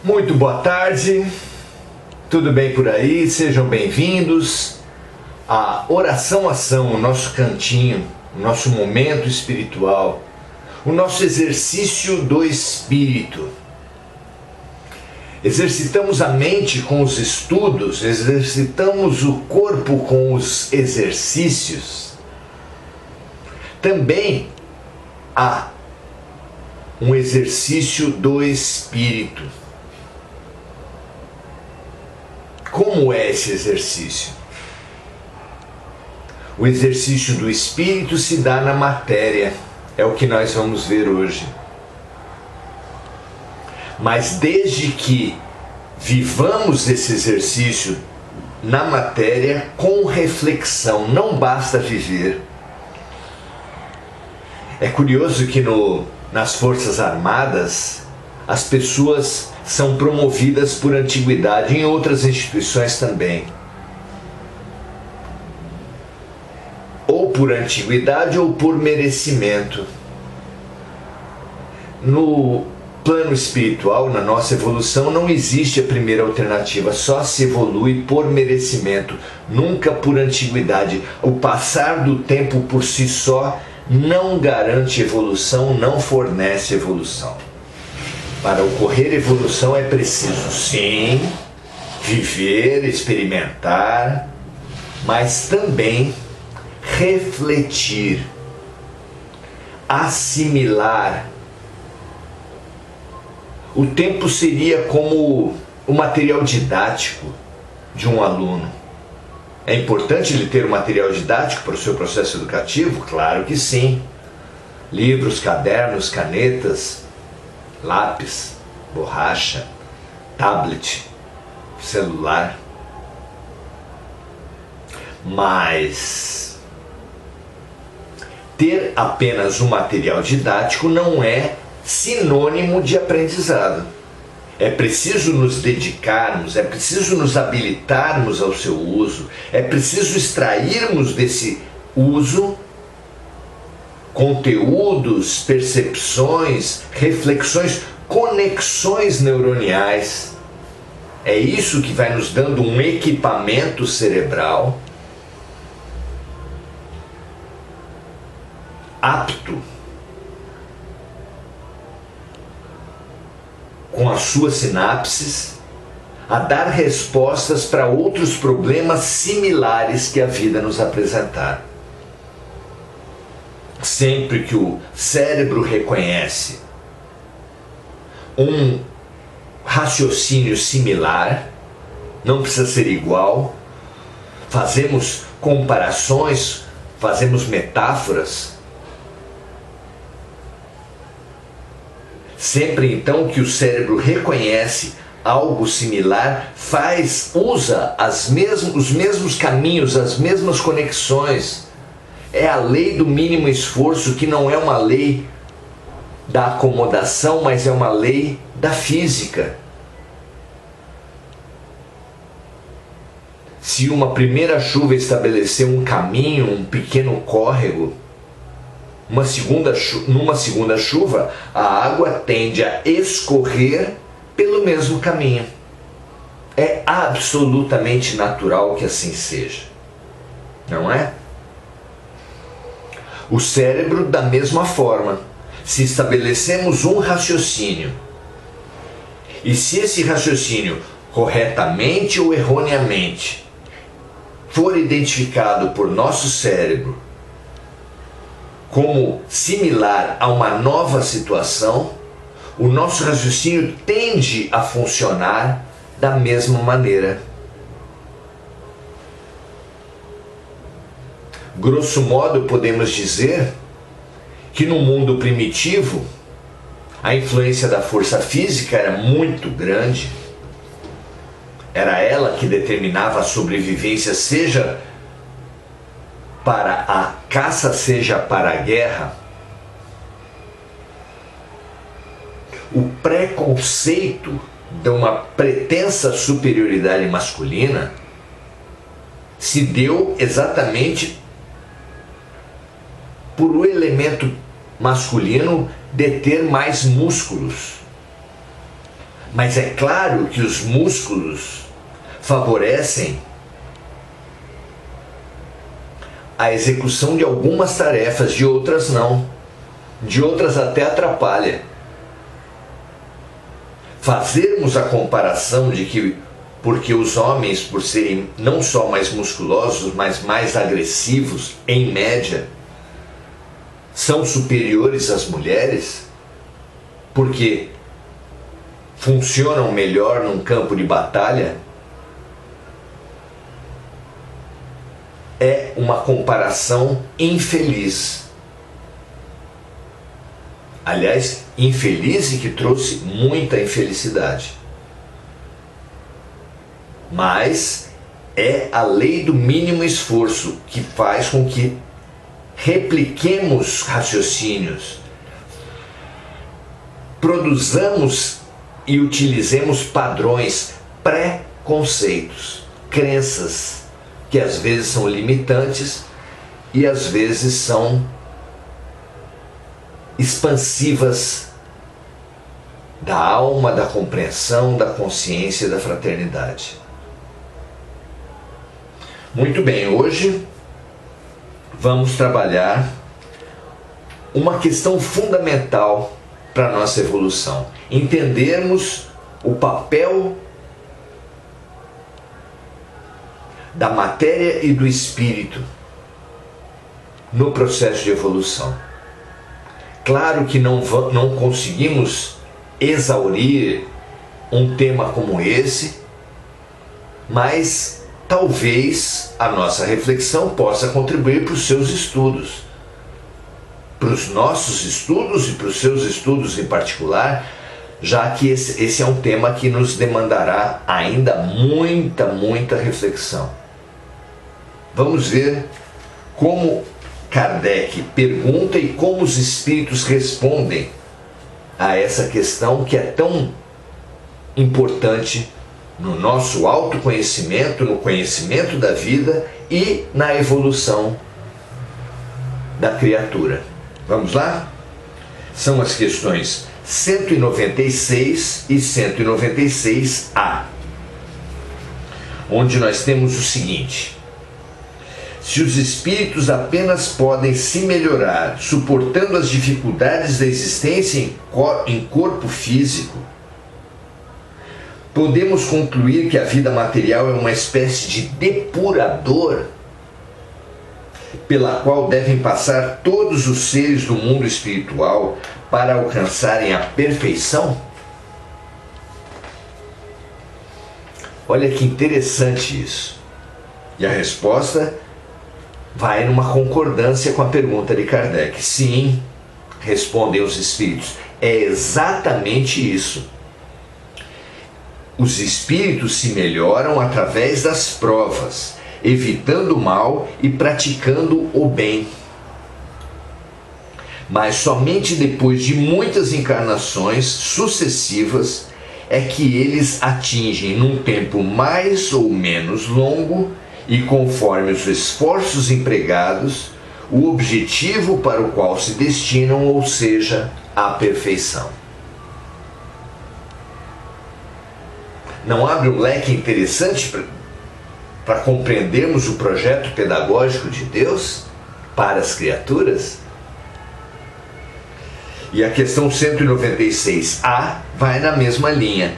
Muito boa tarde, tudo bem por aí? Sejam bem-vindos à Oração Ação, o nosso cantinho, o nosso momento espiritual, o nosso exercício do Espírito. Exercitamos a mente com os estudos, exercitamos o corpo com os exercícios. Também há um exercício do Espírito. Como é esse exercício? O exercício do Espírito se dá na matéria, é o que nós vamos ver hoje. Mas desde que vivamos esse exercício na matéria com reflexão, não basta viver. É curioso que nas Forças Armadas as pessoas são promovidas por antiguidade, em outras instituições também. Ou por antiguidade ou por merecimento. No plano espiritual, na nossa evolução, não existe a primeira alternativa, só se evolui por merecimento, nunca por antiguidade. O passar do tempo por si só não garante evolução, não fornece evolução. Para ocorrer evolução é preciso, sim, viver, experimentar, mas também refletir, assimilar. O tempo seria como o material didático de um aluno. É importante ele ter um material didático para o seu processo educativo? Claro que sim. Livros, cadernos, canetas, lápis, borracha, tablet, celular. Mas ter apenas um material didático não é sinônimo de aprendizado. É preciso nos dedicarmos, é preciso nos habilitarmos ao seu uso, é preciso extrairmos desse uso conteúdos, percepções, reflexões, conexões neuroniais. É isso que vai nos dando um equipamento cerebral apto, com as suas sinapses, a dar respostas para outros problemas similares que a vida nos apresentar. Sempre que o cérebro reconhece um raciocínio similar, não precisa ser igual, fazemos comparações, fazemos metáforas. Sempre então que o cérebro reconhece algo similar, usa os mesmos caminhos, as mesmas conexões. É a lei do mínimo esforço, que não é uma lei da acomodação, mas é uma lei da física. Se uma primeira chuva estabeleceu um caminho, um pequeno córrego, numa segunda chuva, a água tende a escorrer pelo mesmo caminho. É absolutamente natural que assim seja, não é? O cérebro, da mesma forma, se estabelecemos um raciocínio, e se esse raciocínio, corretamente ou erroneamente, for identificado por nosso cérebro como similar a uma nova situação, o nosso raciocínio tende a funcionar da mesma maneira. Grosso modo, podemos dizer que no mundo primitivo a influência da força física era muito grande. Era ela que determinava a sobrevivência, seja para a caça, seja para a guerra. O preconceito de uma pretensa superioridade masculina se deu exatamente por o elemento masculino deter mais músculos. Mas é claro que os músculos favorecem a execução de algumas tarefas, de outras não. De outras até atrapalha. Fazermos a comparação de que porque os homens, por serem não só mais musculosos, mas mais agressivos, em média, são superiores às mulheres, porque funcionam melhor num campo de batalha, é uma comparação infeliz. Aliás, infeliz e que trouxe muita infelicidade. Mas é a lei do mínimo esforço que faz com que repliquemos raciocínios, produzamos e utilizemos padrões, pré-conceitos, crenças que às vezes são limitantes e às vezes são expansivas da alma, da compreensão, da consciência e da fraternidade. Muito bem, hoje vamos trabalhar uma questão fundamental para a nossa evolução. Entendermos o papel da matéria e do espírito no processo de evolução. Claro que não conseguimos exaurir um tema como esse, mas talvez a nossa reflexão possa contribuir para os seus estudos, para os nossos estudos e para os seus estudos em particular, já que esse é um tema que nos demandará ainda muita reflexão. Vamos ver como Kardec pergunta e como os espíritos respondem a essa questão que é tão importante no nosso autoconhecimento, no conhecimento da vida e na evolução da criatura. Vamos lá? São as questões 196 e 196A, onde nós temos o seguinte: se os espíritos apenas podem se melhorar suportando as dificuldades da existência em corpo físico, podemos concluir que a vida material é uma espécie de depurador pela qual devem passar todos os seres do mundo espiritual para alcançarem a perfeição? Olha que interessante isso. E a resposta vai numa concordância com a pergunta de Kardec. Sim, respondem os espíritos, é exatamente isso. Os espíritos se melhoram através das provas, evitando o mal e praticando o bem. Mas somente depois de muitas encarnações sucessivas é que eles atingem, num tempo mais ou menos longo e conforme os esforços empregados, o objetivo para o qual se destinam, ou seja, a perfeição. Não abre um leque interessante para compreendermos o projeto pedagógico de Deus para as criaturas? E a questão 196A vai na mesma linha.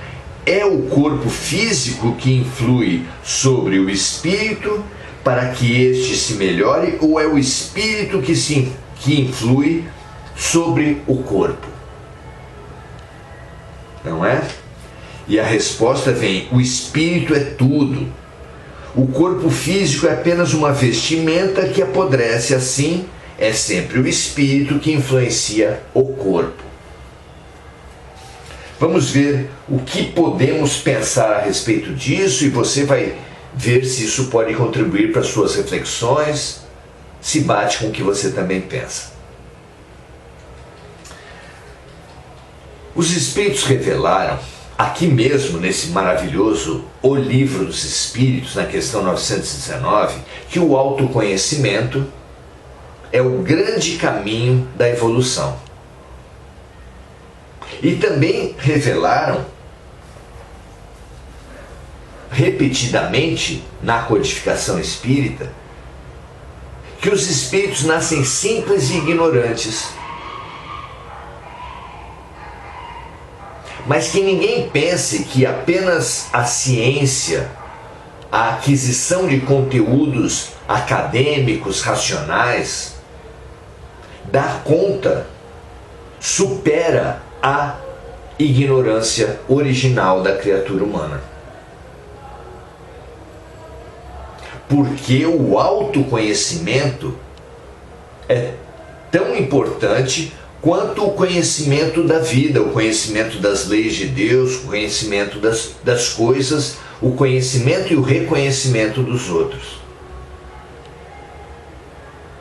É o corpo físico que influi sobre o espírito para que este se melhore, ou é o espírito que influi sobre o corpo? Não é? E a resposta vem: o espírito é tudo. O corpo físico é apenas uma vestimenta que apodrece, assim é sempre o espírito que influencia o corpo. Vamos ver o que podemos pensar a respeito disso e você vai ver se isso pode contribuir para suas reflexões, se bate com o que você também pensa. Os espíritos revelaram, aqui mesmo nesse maravilhoso O Livro dos Espíritos, na questão 919, que o autoconhecimento é o grande caminho da evolução. E também revelaram repetidamente na codificação espírita que os espíritos nascem simples e ignorantes, mas que ninguém pense que apenas a ciência, a aquisição de conteúdos acadêmicos, racionais, dá conta, supera a ignorância original da criatura humana. Porque o autoconhecimento é tão importante quanto o conhecimento da vida, o conhecimento das leis de Deus, o conhecimento das coisas, o conhecimento e o reconhecimento dos outros.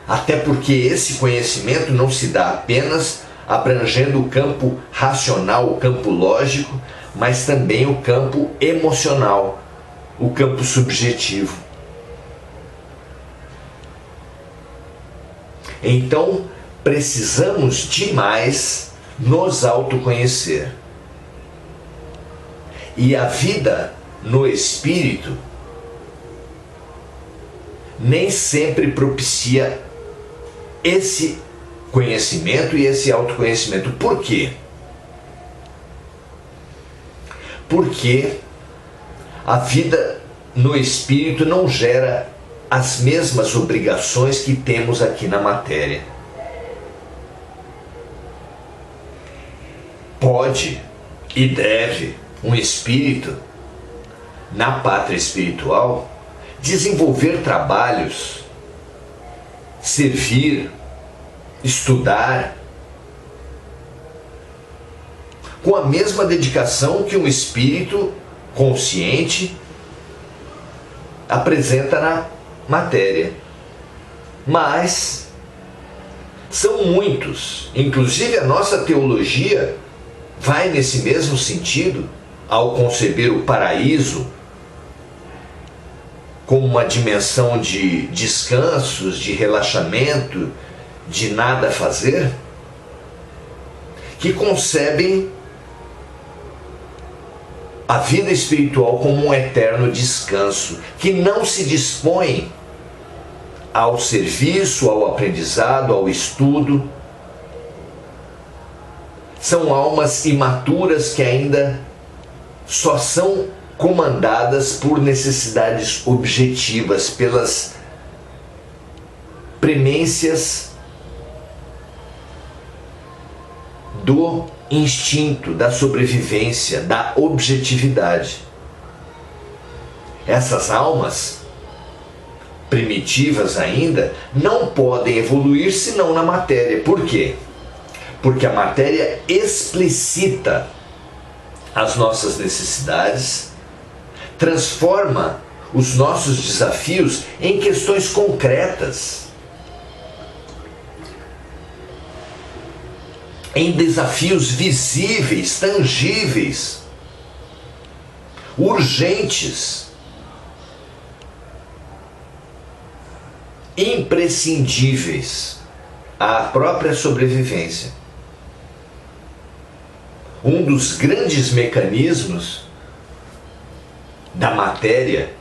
Até porque esse conhecimento não se dá apenas abrangendo o campo racional, o campo lógico, mas também o campo emocional, o campo subjetivo. Então, precisamos demais nos autoconhecer. E a vida no espírito nem sempre propicia esse conhecimento e esse autoconhecimento. Por quê? Porque a vida no espírito não gera as mesmas obrigações que temos aqui na matéria. Pode e deve um espírito, na pátria espiritual, desenvolver trabalhos, servir, estudar, com a mesma dedicação que um espírito consciente apresenta na matéria. Mas são muitos, inclusive a nossa teologia vai nesse mesmo sentido ao conceber o paraíso como uma dimensão de descansos, de relaxamento, de nada a fazer, que concebem a vida espiritual como um eterno descanso, que não se dispõe ao serviço, ao aprendizado, ao estudo. São almas imaturas que ainda só são comandadas por necessidades objetivas, pelas premências do instinto, da sobrevivência, da objetividade. Essas almas primitivas ainda não podem evoluir senão na matéria. Por quê? Porque a matéria explicita as nossas necessidades, transforma os nossos desafios em questões concretas, em desafios visíveis, tangíveis, urgentes, imprescindíveis à própria sobrevivência. Um dos grandes mecanismos da matéria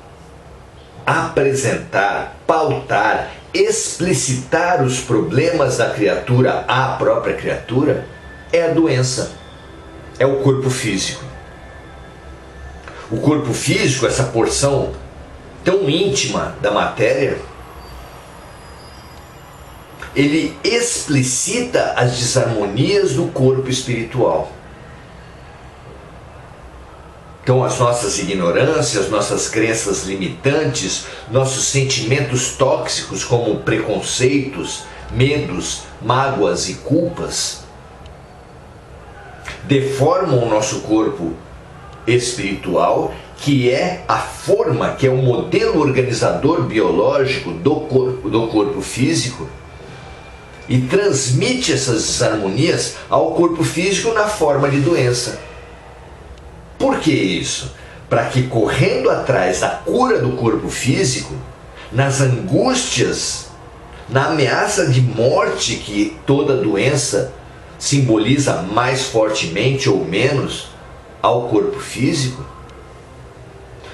apresentar, pautar, explicitar os problemas da criatura à própria criatura é a doença, é o corpo físico. O corpo físico, essa porção tão íntima da matéria, ele explicita as desarmonias do corpo espiritual. Então as nossas ignorâncias, nossas crenças limitantes, nossos sentimentos tóxicos como preconceitos, medos, mágoas e culpas, deformam o nosso corpo espiritual, que é a forma, que é o modelo organizador biológico do corpo físico, e transmite essas desarmonias ao corpo físico na forma de doença. Por que isso? Para que, correndo atrás da cura do corpo físico, nas angústias, na ameaça de morte que toda doença simboliza mais fortemente ou menos ao corpo físico,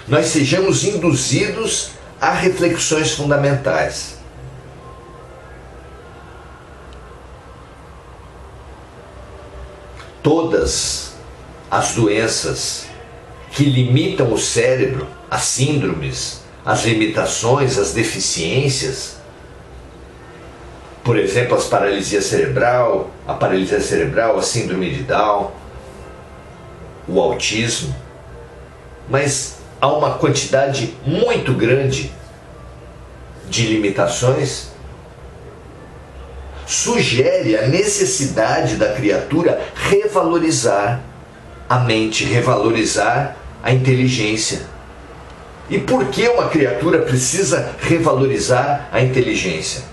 nós sejamos induzidos a reflexões fundamentais. Todas as doenças que limitam o cérebro, as síndromes, as limitações, as deficiências, por exemplo, a paralisia cerebral, a síndrome de Down, o autismo, mas há uma quantidade muito grande de limitações, sugere a necessidade da criatura revalorizar a mente, revalorizar a inteligência. E por que uma criatura precisa revalorizar a inteligência?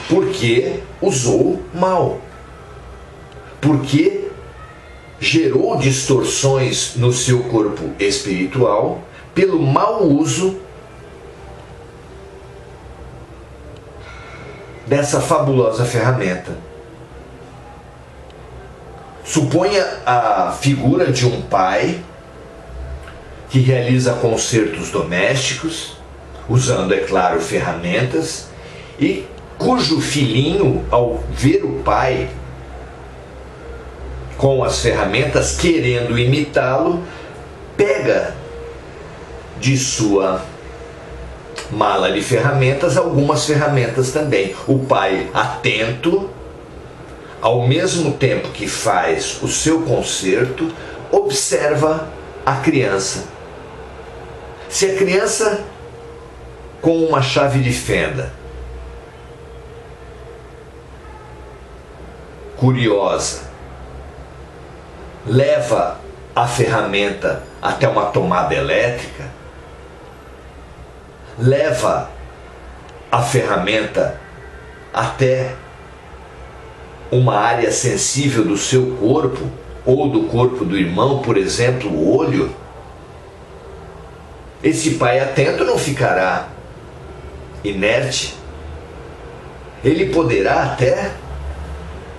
Porque usou mal. Porque gerou distorções no seu corpo espiritual pelo mau uso dessa fabulosa ferramenta. Suponha a figura de um pai que realiza concertos domésticos, usando, é claro, ferramentas, e cujo filhinho, ao ver o pai com as ferramentas, querendo imitá-lo, pega de sua mala de ferramentas algumas ferramentas também. O pai, atento, ao mesmo tempo que faz o seu concerto, observa a criança. Se a criança, com uma chave de fenda, curiosa, leva a ferramenta até uma tomada elétrica, leva a ferramenta até uma área sensível do seu corpo, ou do corpo do irmão, por exemplo, o olho, esse pai atento não ficará inerte. Ele poderá até,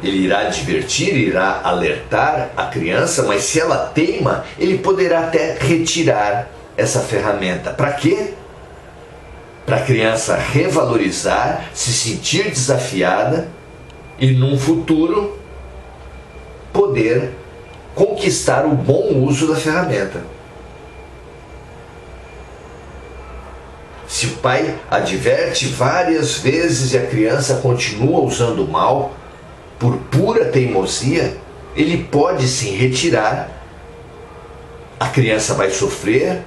ele irá advertir, irá alertar a criança, mas se ela teima, ele poderá até retirar essa ferramenta. Para quê? Para a criança revalorizar, se sentir desafiada e num futuro poder conquistar o bom uso da ferramenta. Se o pai adverte várias vezes e a criança continua usando mal, por pura teimosia, ele pode sim retirar. A criança vai sofrer,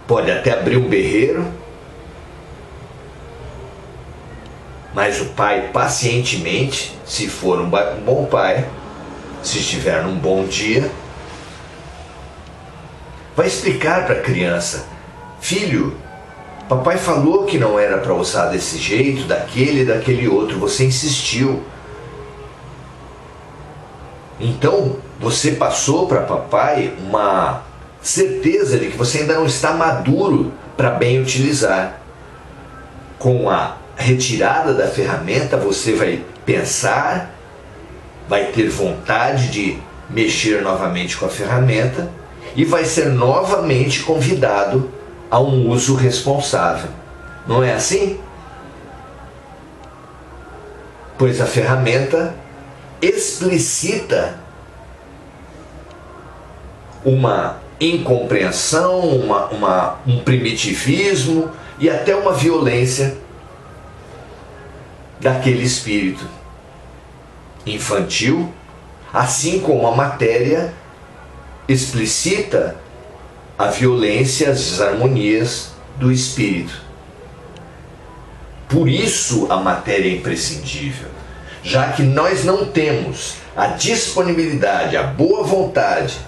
pode até abrir um berreiro, mas o pai pacientemente, se for um bom pai, se estiver num bom dia, vai explicar para a criança: filho, papai falou que não era para usar desse jeito, daquele e daquele outro, você insistiu. Então você passou para papai uma certeza de que você ainda não está maduro para bem utilizar. Com a retirada da ferramenta, você vai pensar, vai ter vontade de mexer novamente com a ferramenta e vai ser novamente convidado a um uso responsável. Não é assim? Pois a ferramenta explicita uma incompreensão, um primitivismo e até uma violência daquele espírito infantil, assim como a matéria explicita a violência, as desarmonias do espírito. Por isso a matéria é imprescindível, já que nós não temos a disponibilidade, a boa vontade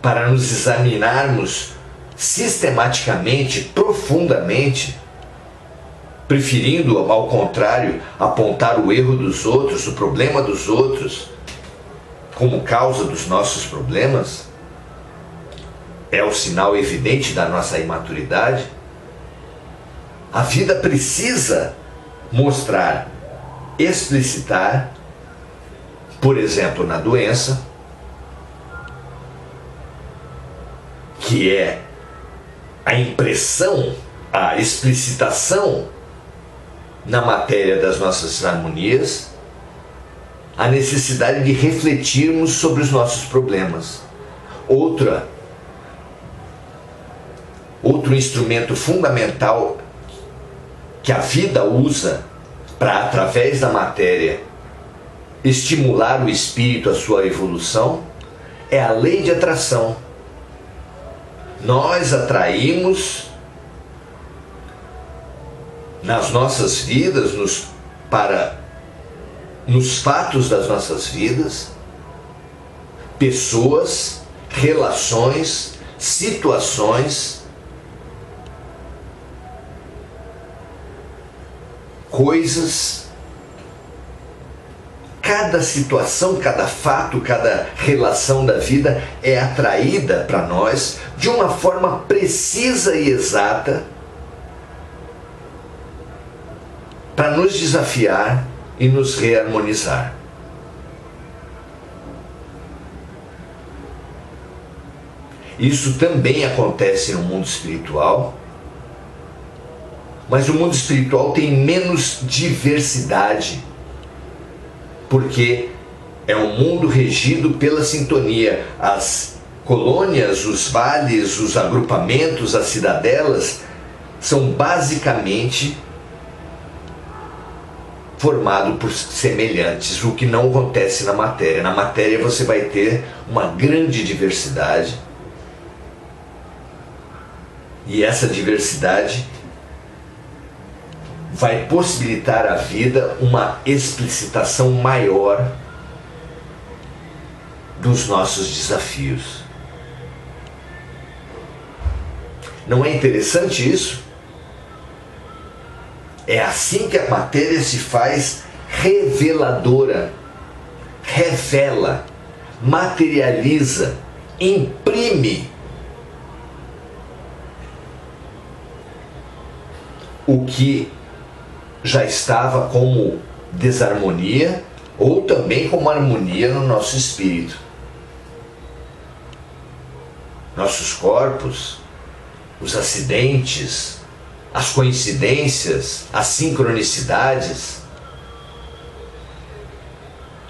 para nos examinarmos sistematicamente, profundamente, preferindo, ao contrário, apontar o erro dos outros, o problema dos outros, como causa dos nossos problemas, é o sinal evidente da nossa imaturidade. A vida precisa mostrar, explicitar, por exemplo, na doença, que é a impressão, a explicitação na matéria das nossas harmonias, a necessidade de refletirmos sobre os nossos problemas. Outro instrumento fundamental que a vida usa para, através da matéria, estimular o espírito à sua evolução, é a lei de atração. Nós atraímos nas nossas vidas, nos fatos das nossas vidas, pessoas, relações, situações, coisas. Cada situação, cada fato, cada relação da vida é atraída para nós de uma forma precisa e exata para nos desafiar e nos reharmonizar. Isso também acontece no mundo espiritual, mas o mundo espiritual tem menos diversidade, porque é um mundo regido pela sintonia. As colônias, os vales, os agrupamentos, as cidadelas são basicamente formados por semelhantes, o que não acontece na matéria. Na matéria você vai ter uma grande diversidade, e essa diversidade vai possibilitar à vida uma explicitação maior dos nossos desafios. Não é interessante isso? É assim que a matéria se faz reveladora, revela, materializa, imprime o que já estava como desarmonia ou também como harmonia no nosso espírito. Nossos corpos, os acidentes, as coincidências, as sincronicidades,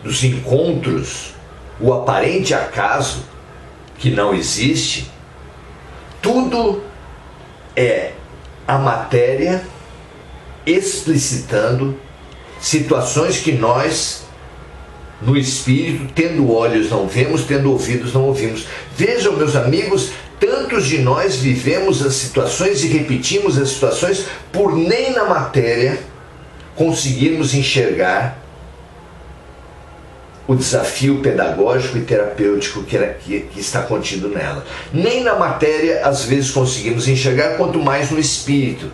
os encontros, o aparente acaso que não existe, tudo é a matéria explicitando situações que nós, no espírito, tendo olhos não vemos, tendo ouvidos não ouvimos. Vejam, meus amigos, tantos de nós vivemos as situações e repetimos as situações por nem na matéria conseguirmos enxergar o desafio pedagógico e terapêutico que está contido nela. Nem na matéria às vezes conseguimos enxergar, quanto mais no espírito,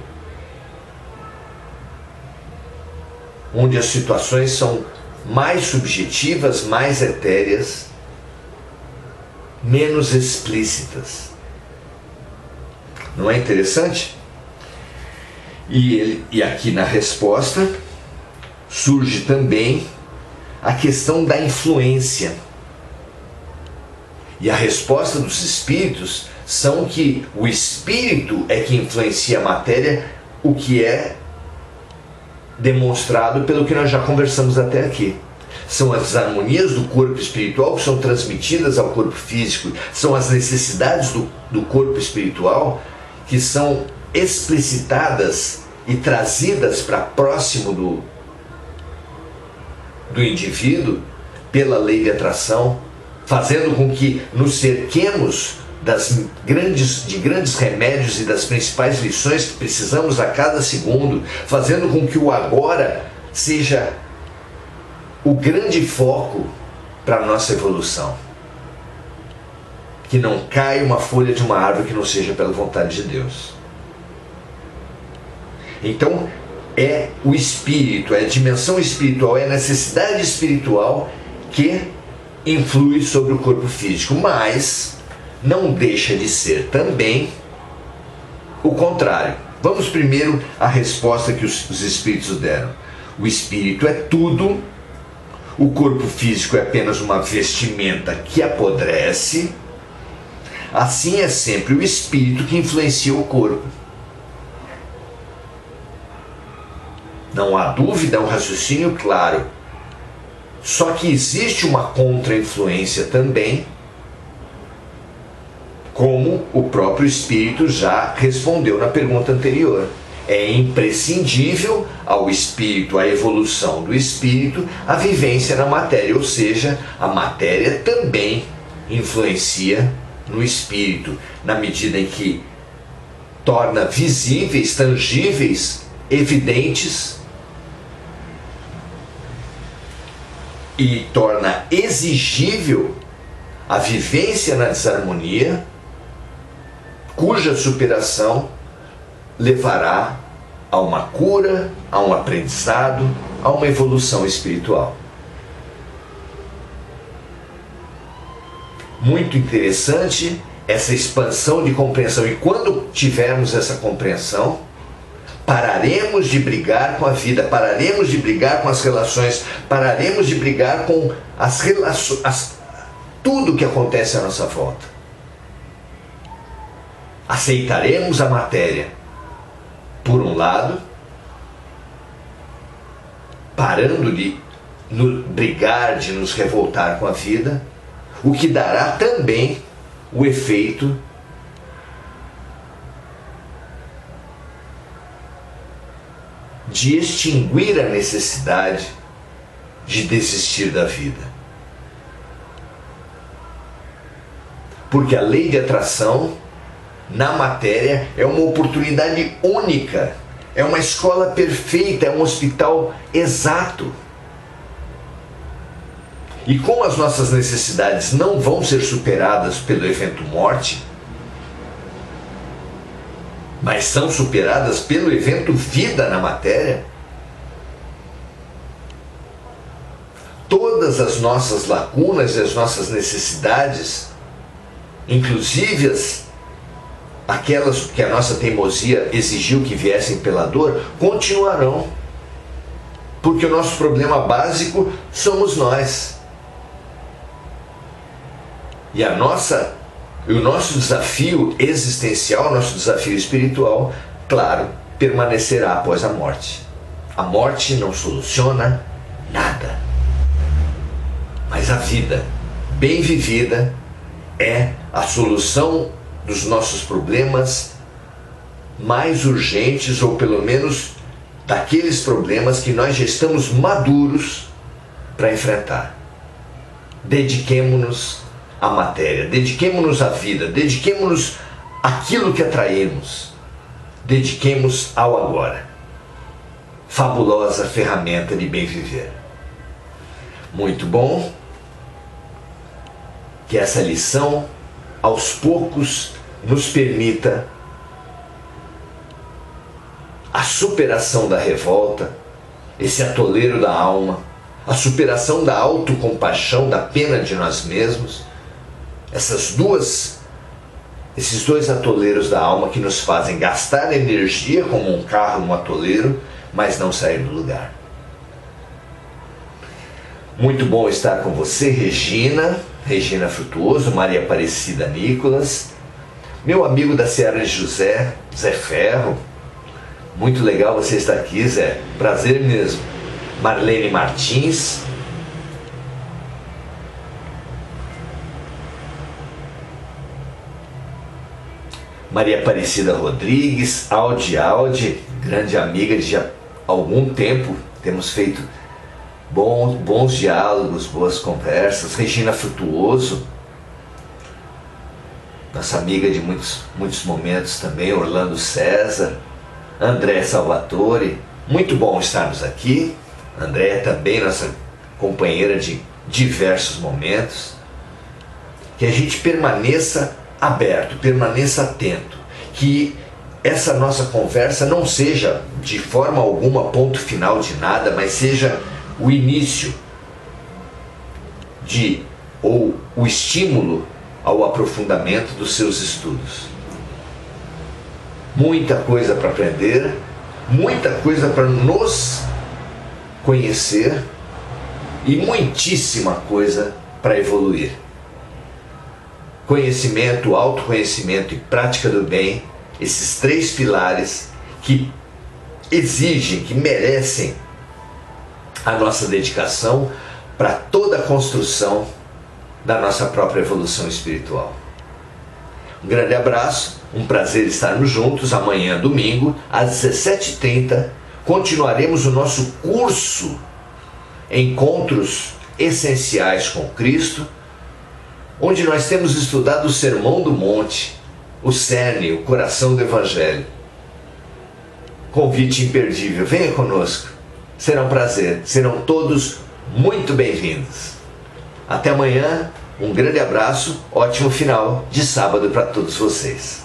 onde as situações são mais subjetivas, mais etéreas, menos explícitas. Não é interessante? E aqui na resposta surge também a questão da influência. E a resposta dos espíritos são que o espírito é que influencia a matéria, o que é demonstrado pelo que nós já conversamos até aqui. São as harmonias do corpo espiritual que são transmitidas ao corpo físico, são as necessidades do corpo espiritual que são explicitadas e trazidas para próximo do indivíduo pela lei de atração, fazendo com que nos cerquemos de grandes remédios e das principais lições que precisamos a cada segundo, fazendo com que o agora seja o grande foco para a nossa evolução. Que não caia uma folha de uma árvore que não seja pela vontade de Deus. Então, é o espírito, é a dimensão espiritual, é a necessidade espiritual que influi sobre o corpo físico, mas não deixa de ser também o contrário. Vamos primeiro à resposta que os espíritos deram. O espírito é tudo, o corpo físico é apenas uma vestimenta que apodrece, assim é sempre o espírito que influencia o corpo. Não há dúvida, é um raciocínio claro. Só que existe uma contra-influência também, como o próprio espírito já respondeu na pergunta anterior. É imprescindível ao espírito, à evolução do espírito, a vivência na matéria, ou seja, a matéria também influencia no espírito, na medida em que torna visíveis, tangíveis, evidentes e torna exigível a vivência na desarmonia, cuja superação levará a uma cura, a um aprendizado, a uma evolução espiritual. Muito interessante essa expansão de compreensão, e quando tivermos essa compreensão, pararemos de brigar com a vida, pararemos de brigar com as relações, pararemos de brigar com as relações, tudo que acontece à nossa volta. Aceitaremos a matéria, por um lado, parando de brigar, de nos revoltar com a vida, o que dará também o efeito de extinguir a necessidade de desistir da vida. Porque a lei de atração na matéria é uma oportunidade única, é uma escola perfeita, é um hospital exato. E como as nossas necessidades não vão ser superadas pelo evento morte, mas são superadas pelo evento vida na matéria, todas as nossas lacunas e as nossas necessidades, inclusive aquelas que a nossa teimosia exigiu que viessem pela dor, continuarão. Porque o nosso problema básico somos nós. E o nosso desafio existencial, nosso desafio espiritual, claro, permanecerá após a morte. A morte não soluciona nada. Mas a vida bem vivida é a solução dos nossos problemas mais urgentes, ou pelo menos daqueles problemas que nós já estamos maduros para enfrentar. Dediquemo-nos à matéria, dediquemo-nos à vida, dediquemo-nos àquilo que atraímos, dediquemos ao agora. Fabulosa ferramenta de bem viver. Muito bom que essa lição aos poucos nos permita a superação da revolta, esse atoleiro da alma, a superação da autocompaixão, da pena de nós mesmos, esses dois atoleiros da alma que nos fazem gastar energia como um carro no atoleiro, mas não sair do lugar. Muito bom estar com você, Regina Frutuoso, Maria Aparecida Nicolas, meu amigo da Serra de José, Zé Ferro. Muito legal você estar aqui, Zé. Prazer mesmo. Marlene Martins. Maria Aparecida Rodrigues, Audi, grande amiga de algum tempo. Temos feito bons diálogos, boas conversas. Regina Frutuoso, nossa amiga de muitos momentos também. Orlando César, André Salvatore, muito bom estarmos aqui. André também, nossa companheira de diversos momentos. Que a gente permaneça aberto, permaneça atento, que essa nossa conversa não seja de forma alguma ponto final de nada, mas seja o início ou o estímulo ao aprofundamento dos seus estudos. Muita coisa para aprender, muita coisa para nos conhecer e muitíssima coisa para evoluir. conhecimento, autoconhecimento e prática do bem, esses 3 pilares que exigem, que merecem a nossa dedicação para toda a construção da nossa própria evolução espiritual. Um grande abraço, um prazer estarmos juntos. Amanhã, domingo, às 17h30, continuaremos o nosso curso Encontros Essenciais com Cristo, onde nós temos estudado o Sermão do Monte, o cerne, o coração do Evangelho. Convite imperdível, venha conosco, será um prazer, serão todos muito bem-vindos. Até amanhã, um grande abraço, ótimo final de sábado para todos vocês.